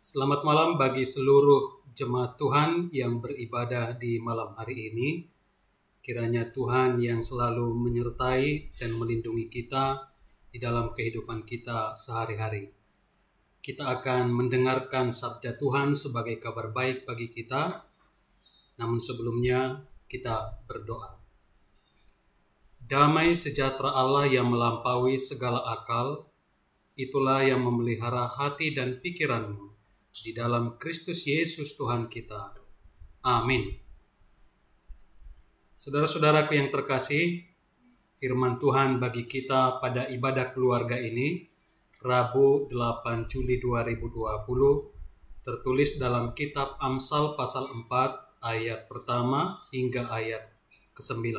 Selamat malam bagi seluruh jemaat Tuhan yang beribadah di malam hari ini. Kiranya Tuhan yang selalu menyertai dan melindungi kita di dalam kehidupan kita sehari-hari. Kita akan mendengarkan sabda Tuhan sebagai kabar baik bagi kita. Namun sebelumnya kita berdoa. Damai sejahtera Allah yang melampaui segala akal, itulah yang memelihara hati dan pikiranmu di dalam Kristus Yesus Tuhan kita. Amin. Saudara-saudaraku yang terkasih, firman Tuhan bagi kita pada ibadah keluarga ini, Rabu 8 Juli 2020, tertulis dalam kitab Amsal pasal 4 ayat pertama hingga ayat ke-9.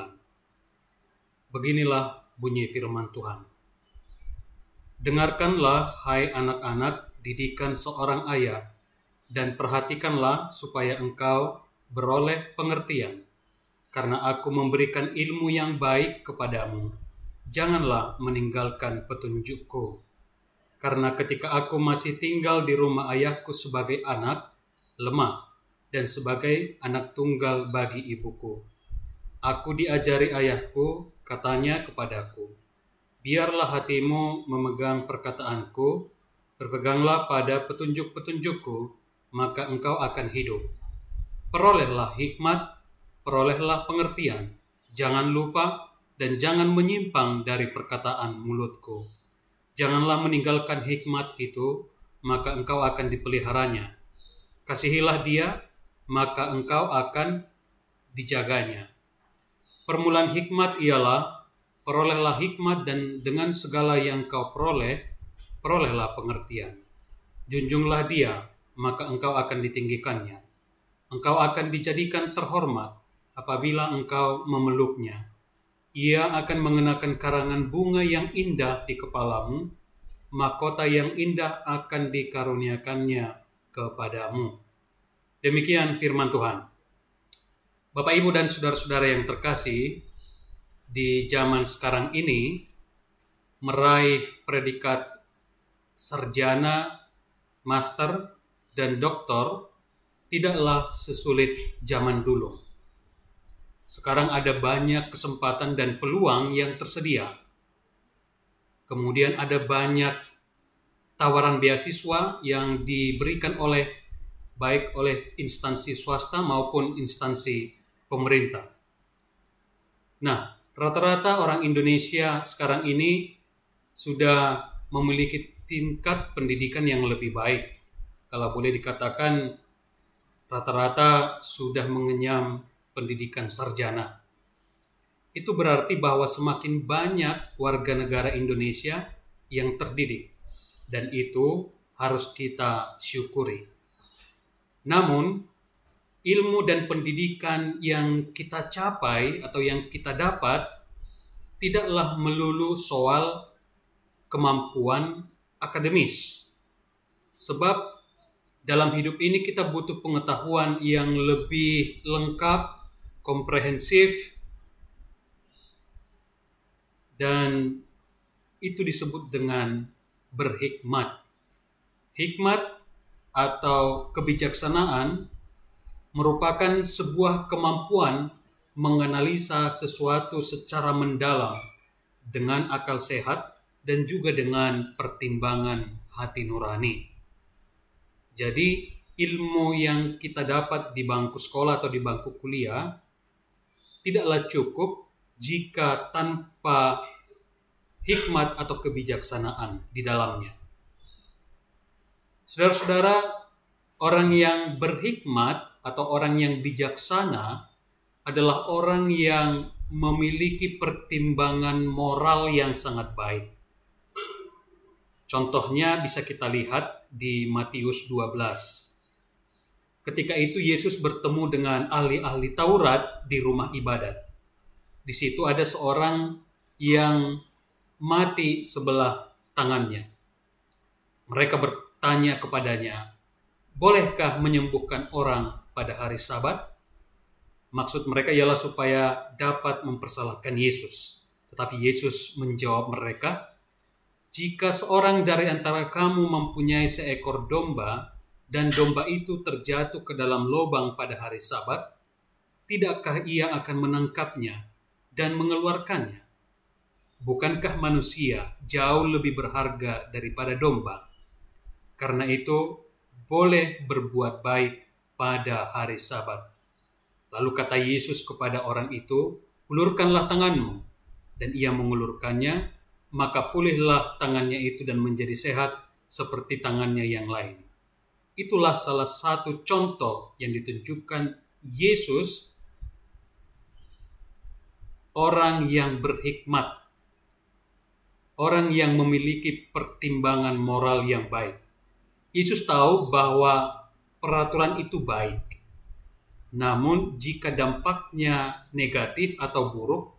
Beginilah bunyi firman Tuhan. Dengarkanlah, hai anak-anak, didikan seorang ayah, dan perhatikanlah supaya engkau beroleh pengertian. Karena aku memberikan ilmu yang baik kepadamu, janganlah meninggalkan petunjukku. Karena ketika aku masih tinggal di rumah ayahku sebagai anak, lemah, dan sebagai anak tunggal bagi ibuku, aku diajari ayahku, katanya kepadaku, biarlah hatimu memegang perkataanku, berpeganglah pada petunjuk-petunjukku, maka engkau akan hidup. Perolehlah hikmat, perolehlah pengertian, jangan lupa dan jangan menyimpang dari perkataan mulutku. Janganlah meninggalkan hikmat itu, maka engkau akan dipeliharanya. Kasihilah dia, maka engkau akan dijaganya. Permulaan hikmat ialah, perolehlah hikmat, dan dengan segala yang kau perolehlah pengertian. Junjunglah dia, maka engkau akan ditinggikannya. Engkau akan dijadikan terhormat apabila engkau memeluknya. Ia akan mengenakan karangan bunga yang indah di kepalamu, mahkota yang indah akan dikaruniakannya kepadamu. Demikian firman Tuhan. Bapak, Ibu, dan saudara-saudara yang terkasih, di zaman sekarang ini, meraih predikat sarjana, master, dan doktor tidaklah sesulit zaman dulu. Sekarang ada banyak kesempatan dan peluang yang tersedia. Kemudian ada banyak tawaran beasiswa yang diberikan baik oleh instansi swasta maupun instansi pemerintah. Nah, rata-rata orang Indonesia sekarang ini sudah memiliki tingkat pendidikan yang lebih baik. Kalau boleh dikatakan, rata-rata sudah mengenyam pendidikan sarjana. Itu berarti bahwa semakin banyak warga negara Indonesia yang terdidik, dan itu harus kita syukuri. Namun, ilmu dan pendidikan yang kita capai atau yang kita dapat tidaklah melulu soal kemampuan akademis. Sebab dalam hidup ini kita butuh pengetahuan yang lebih lengkap, komprehensif, dan itu disebut dengan berhikmat. Hikmat atau kebijaksanaan merupakan sebuah kemampuan menganalisa sesuatu secara mendalam dengan akal sehat dan juga dengan pertimbangan hati nurani. Jadi ilmu yang kita dapat di bangku sekolah atau di bangku kuliah tidaklah cukup jika tanpa hikmat atau kebijaksanaan di dalamnya. Saudara-saudara, orang yang berhikmat atau orang yang bijaksana adalah orang yang memiliki pertimbangan moral yang sangat baik. Contohnya bisa kita lihat di Matius 12. Ketika itu Yesus bertemu dengan ahli-ahli Taurat di rumah ibadat. Di situ ada seorang yang mati sebelah tangannya. Mereka bertanya kepadanya, bolehkah menyembuhkan orang pada hari Sabat? Maksud mereka ialah supaya dapat mempersalahkan Yesus. Tetapi Yesus menjawab mereka, jika seorang dari antara kamu mempunyai seekor domba dan domba itu terjatuh ke dalam lubang pada hari Sabat, tidakkah ia akan menangkapnya dan mengeluarkannya? Bukankah manusia jauh lebih berharga daripada domba? Karena itu, boleh berbuat baik pada hari Sabat. Lalu kata Yesus kepada orang itu, "Ulurkanlah tanganmu." Dan ia mengulurkannya, maka pulihlah tangannya itu dan menjadi sehat seperti tangannya yang lain. Itulah salah satu contoh yang ditunjukkan Yesus, orang yang berhikmat, orang yang memiliki pertimbangan moral yang baik. Yesus tahu bahwa peraturan itu baik. Namun jika dampaknya negatif atau buruk,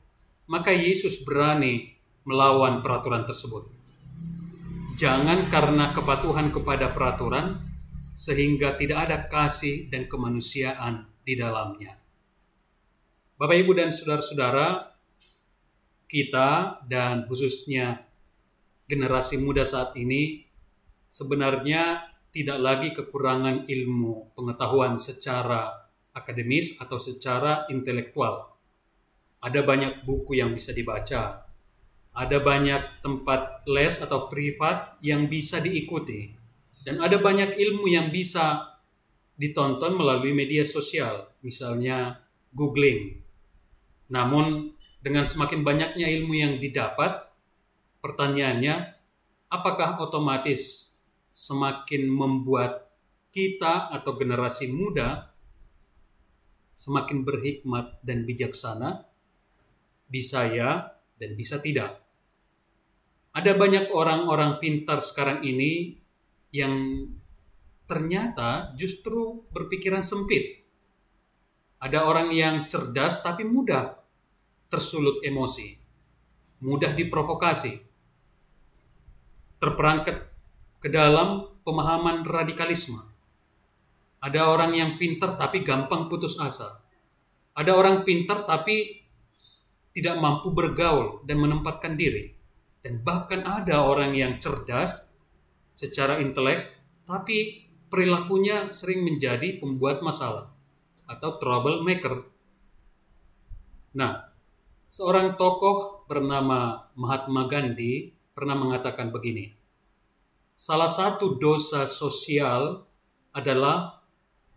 maka Yesus berani melawan peraturan tersebut. Jangan karena kepatuhan kepada peraturan sehingga tidak ada kasih dan kemanusiaan di dalamnya. Bapak, Ibu, dan saudara-saudara, kita dan khususnya generasi muda saat ini sebenarnya tidak lagi kekurangan ilmu pengetahuan secara akademis atau secara intelektual. Ada banyak buku yang bisa dibaca. Ada banyak tempat les atau privat yang bisa diikuti. Dan ada banyak ilmu yang bisa ditonton melalui media sosial, misalnya googling. Namun dengan semakin banyaknya ilmu yang didapat, pertanyaannya, apakah otomatis semakin membuat kita atau generasi muda semakin berhikmat dan bijaksana? Bisa ya dan bisa tidak. Ada banyak orang-orang pintar sekarang ini yang ternyata justru berpikiran sempit. Ada orang yang cerdas tapi mudah tersulut emosi, mudah diprovokasi, terperangkap ke dalam pemahaman radikalisme. Ada orang yang pintar tapi gampang putus asa. Ada orang pintar tapi tidak mampu bergaul dan menempatkan diri. Dan bahkan ada orang yang cerdas secara intelek, tapi perilakunya sering menjadi pembuat masalah atau troublemaker. Nah, seorang tokoh bernama Mahatma Gandhi pernah mengatakan begini, salah satu dosa sosial adalah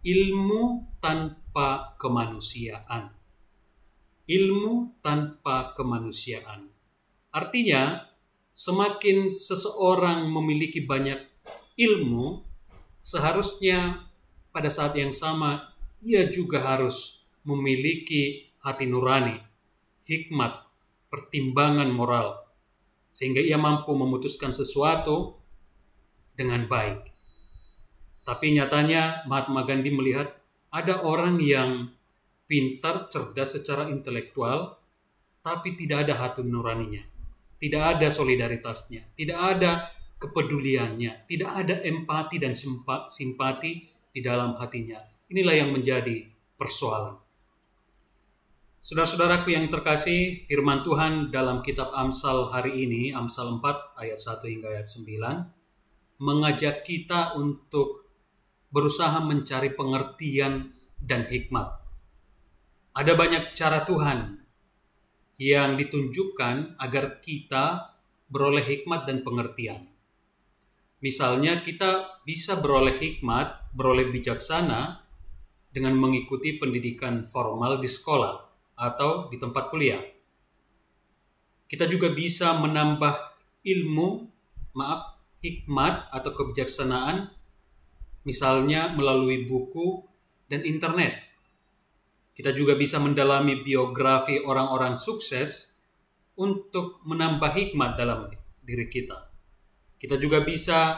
ilmu tanpa kemanusiaan. Ilmu tanpa kemanusiaan. Artinya, semakin seseorang memiliki banyak ilmu, seharusnya pada saat yang sama ia juga harus memiliki hati nurani, hikmat, pertimbangan moral, sehingga ia mampu memutuskan sesuatu dengan baik. Tapi nyatanya Mahatma Gandhi melihat ada orang yang pintar, cerdas secara intelektual, tapi tidak ada hati nuraninya. Tidak ada solidaritasnya, tidak ada kepeduliannya, tidak ada empati dan simpati di dalam hatinya. Inilah yang menjadi persoalan. Saudara-saudaraku yang terkasih, firman Tuhan dalam kitab Amsal hari ini, Amsal 4 ayat 1 hingga ayat 9, mengajak kita untuk berusaha mencari pengertian dan hikmat. Ada banyak cara Tuhan yang ditunjukkan agar kita beroleh hikmat dan pengertian. Misalnya kita bisa beroleh hikmat, beroleh bijaksana dengan mengikuti pendidikan formal di sekolah atau di tempat kuliah. Kita juga bisa menambah hikmat atau kebijaksanaan misalnya melalui buku dan internet. Kita juga bisa mendalami biografi orang-orang sukses untuk menambah hikmat dalam diri kita. Kita juga bisa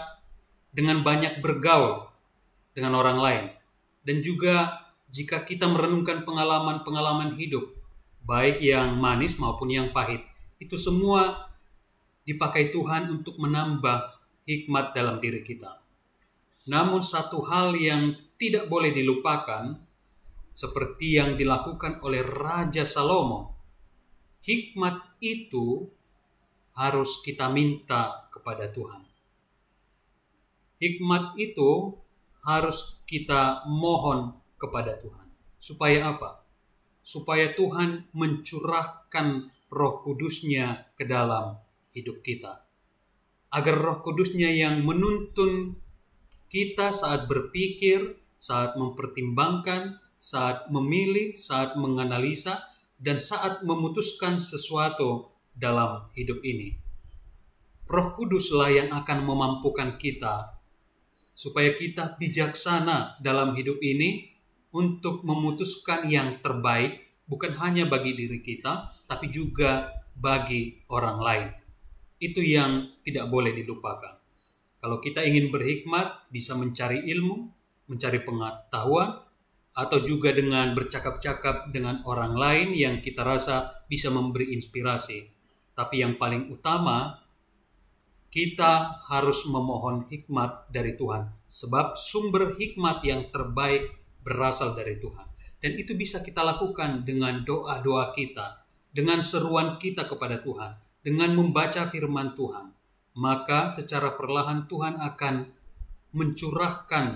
dengan banyak bergaul dengan orang lain. Dan juga jika kita merenungkan pengalaman-pengalaman hidup, baik yang manis maupun yang pahit, itu semua dipakai Tuhan untuk menambah hikmat dalam diri kita. Namun satu hal yang tidak boleh dilupakan, seperti yang dilakukan oleh Raja Salomo, hikmat itu harus kita minta kepada Tuhan. Hikmat itu harus kita mohon kepada Tuhan. Supaya apa? Supaya Tuhan mencurahkan Roh Kudus-Nya ke dalam hidup kita. Agar Roh Kudus-Nya yang menuntun kita saat berpikir, saat mempertimbangkan, saat memilih, saat menganalisa, dan saat memutuskan sesuatu dalam hidup ini. Roh Kuduslah yang akan memampukan kita supaya kita bijaksana dalam hidup ini untuk memutuskan yang terbaik, bukan hanya bagi diri kita, tapi juga bagi orang lain. Itu yang tidak boleh dilupakan. Kalau kita ingin berhikmat, bisa mencari ilmu, mencari pengetahuan, atau juga dengan bercakap-cakap dengan orang lain yang kita rasa bisa memberi inspirasi. Tapi yang paling utama, kita harus memohon hikmat dari Tuhan. Sebab sumber hikmat yang terbaik berasal dari Tuhan. Dan itu bisa kita lakukan dengan doa-doa kita, dengan seruan kita kepada Tuhan, dengan membaca firman Tuhan. Maka secara perlahan Tuhan akan mencurahkan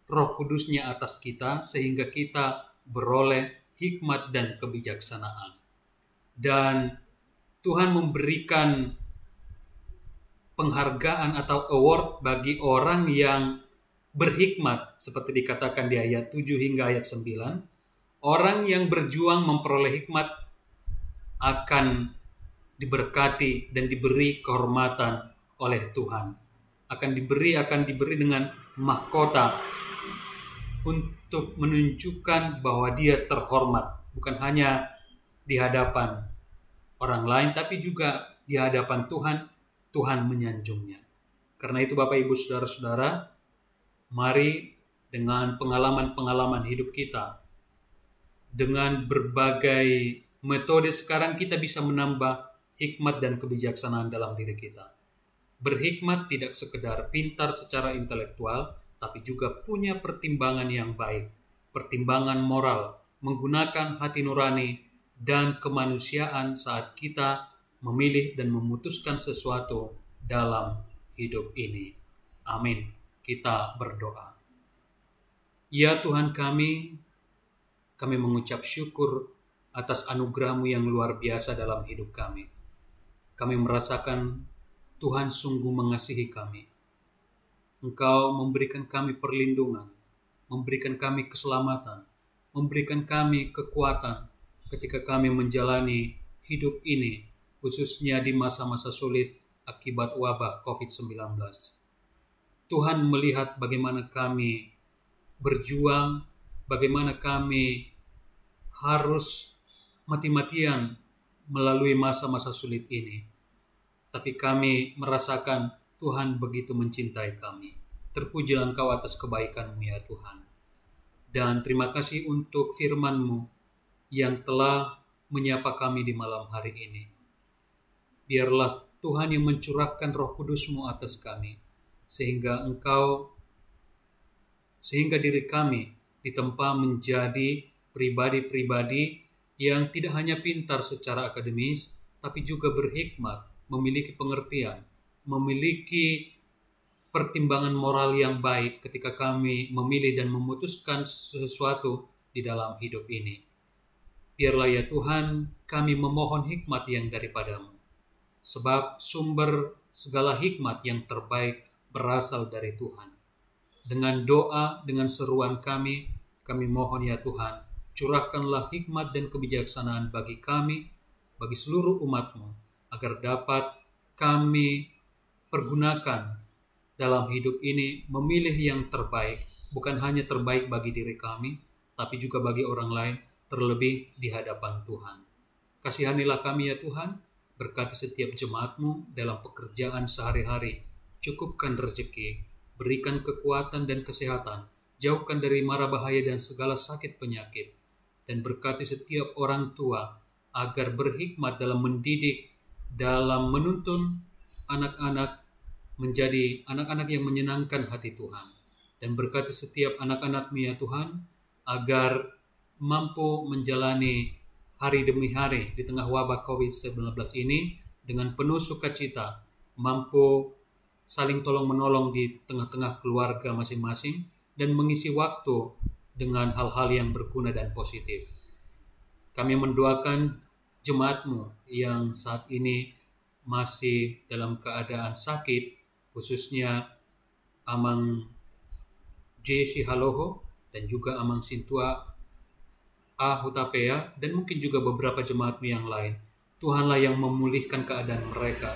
Roh Kudus-Nya atas kita sehingga kita beroleh hikmat dan kebijaksanaan. Dan Tuhan memberikan penghargaan atau award bagi orang yang berhikmat, seperti dikatakan di ayat 7 hingga ayat 9. Orang yang berjuang memperoleh hikmat akan diberkati dan diberi kehormatan oleh Tuhan. Akan diberi dengan mahkota untuk menunjukkan bahwa dia terhormat, bukan hanya di hadapan orang lain, tapi juga di hadapan Tuhan. Tuhan menyanjungnya. Karena itu Bapak Ibu Saudara-saudara, mari dengan pengalaman-pengalaman hidup kita, dengan berbagai metode sekarang kita bisa menambah hikmat dan kebijaksanaan dalam diri kita. Berhikmat tidak sekedar pintar secara intelektual, tapi juga punya pertimbangan yang baik, pertimbangan moral, menggunakan hati nurani dan kemanusiaan saat kita memilih dan memutuskan sesuatu dalam hidup ini. Amin. Kita berdoa. Ya Tuhan kami mengucap syukur atas anugerah-Mu yang luar biasa dalam hidup kami. Kami merasakan Tuhan sungguh mengasihi kami. Engkau memberikan kami perlindungan, memberikan kami keselamatan, memberikan kami kekuatan ketika kami menjalani hidup ini, khususnya di masa-masa sulit akibat wabah COVID-19. Tuhan melihat bagaimana kami berjuang, bagaimana kami harus mati-matian melalui masa-masa sulit ini. Tapi kami merasakan Tuhan begitu mencintai kami. Terpujilah Engkau atas kebaikan-Mu ya Tuhan. Dan terima kasih untuk firman-Mu yang telah menyapa kami di malam hari ini. Biarlah Tuhan yang mencurahkan Roh Kudus-Mu atas kami, sehingga diri kami ditempa menjadi pribadi-pribadi yang tidak hanya pintar secara akademis, tapi juga berhikmat, memiliki pengertian, memiliki pertimbangan moral yang baik ketika kami memilih dan memutuskan sesuatu di dalam hidup ini. Biarlah ya Tuhan, kami memohon hikmat yang daripada-Mu. Sebab sumber segala hikmat yang terbaik berasal dari Tuhan. Dengan doa, dengan seruan kami mohon ya Tuhan, curahkanlah hikmat dan kebijaksanaan bagi kami, bagi seluruh umat-Mu, agar dapat kami pergunakan dalam hidup ini memilih yang terbaik, bukan hanya terbaik bagi diri kami, tapi juga bagi orang lain, terlebih di hadapan Tuhan. Kasihanilah kami ya Tuhan, berkati setiap jemaat-Mu dalam pekerjaan sehari-hari, cukupkan rezeki, berikan kekuatan dan kesehatan, jauhkan dari mara bahaya dan segala sakit penyakit, dan berkati setiap orang tua agar berhikmat dalam mendidik, dalam menuntun anak-anak menjadi anak-anak yang menyenangkan hati Tuhan. Dan berkati setiap anak-anak-Mu ya Tuhan, agar mampu menjalani hari demi hari di tengah wabah COVID-19 ini dengan penuh sukacita, mampu saling tolong-menolong di tengah-tengah keluarga masing-masing, dan mengisi waktu dengan hal-hal yang berguna dan positif. Kami mendoakan jemaatmu yang saat ini masih dalam keadaan sakit, khususnya Amang J. Sihaloho dan juga Amang Sintua A. Hutapea, dan mungkin juga beberapa jemaatmu yang lain. Tuhanlah yang memulihkan keadaan mereka,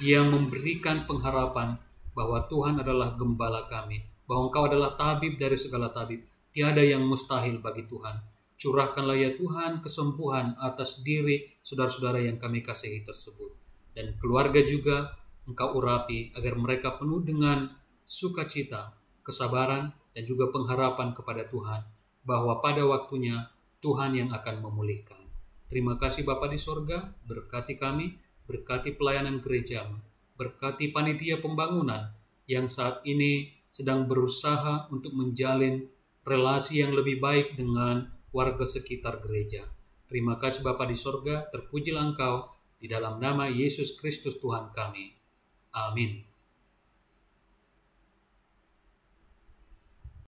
yang memberikan pengharapan bahwa Tuhan adalah gembala kami, bahwa Engkau adalah tabib dari segala tabib. Tiada yang mustahil bagi Tuhan. Curahkanlah ya Tuhan kesembuhan atas diri saudara-saudara yang kami kasihi tersebut. Dan keluarga juga Engkau urapi agar mereka penuh dengan sukacita, kesabaran, dan juga pengharapan kepada Tuhan, bahwa pada waktunya Tuhan yang akan memulihkan. Terima kasih Bapa di sorga, berkati kami, berkati pelayanan gerejamu, berkati panitia pembangunan yang saat ini sedang berusaha untuk menjalin relasi yang lebih baik dengan warga sekitar gereja. Terima kasih Bapa di sorga, terpujilah Engkau, di dalam nama Yesus Kristus Tuhan kami. Amin.